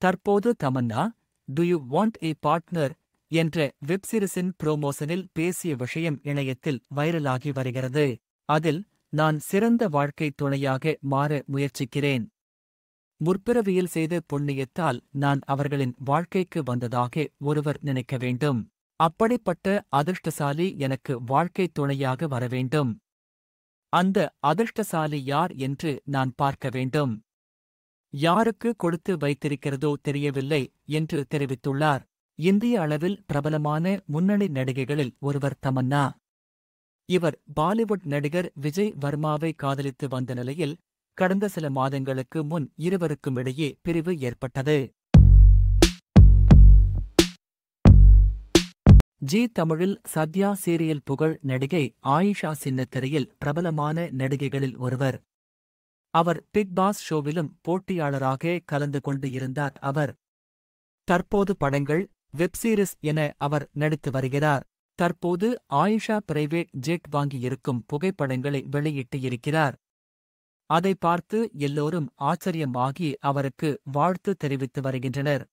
தற்போது Tamannaah to you want A partner என்ற வெப்சீரிஸின் புரோமோஷனில் பேசிய விஷயம் இணையத்தில் வைரலாகி வருகிறது. அதில், நான் சிறந்த வாழ்க்கை துணையாக மாற முயற்சிக்கிறேன். முற்பிறவியில் செய்த புண்ணியத்தால் நான் அவர்களின் வாழ்க்கைக்கு வந்ததாக ஒருவர் நினைக்க வேண்டும். அப்படிப்பட்ட அதிர்ஷ்டசாலி எனக்கு வாழ்க்கை துணையாக வரவேண்டும். அந்த அதிர்ஷ்டசாலி யார் என்று நான் பார்க்க வேண்டும். யாருக்கு கொடுத்து வைத்திருக்கிறதோ தெரியவில்லை என்று தெரிவித்துள்ளார். இந்திய அளவில் பிரபலமான முன்னணி நடிகைகளில் ஒருவர் தமன்னா. இவர் பாலிவுட் நடிகர் விஜய் வர்மாவை காதலித்து வந்த நிலையில் கடந்த சில மாதங்களுக்கு முன் இருவருக்கும் இடையே பிரிவு ஏற்பட்டது. ஜீ தமிழில் சத்யா சீரியல் புகழ் நடிகை ஆயிஷா சின்னத்திரையில் பிரபலமான நடிகைகளில் ஒருவர். அவர் பிக் பாஸ் ஷோவிலும் போட்டியாளராக கலந்து கொண்டு இருந்தார். அவர் தற்போது படங்கள், வெப்சீரிஸ் என அவர் நடித்து வருகிறார். தற்போது ஆயிஷா பிரைவேட் ஜெட் வாங்கியிருக்கும் புகைப்படங்களை வெளியிட்டு இருக்கிறார். அதை பார்த்து எல்லோரும் ஆச்சரியமாகி அவருக்கு வாழ்த்து தெரிவித்து வருகின்றனர்.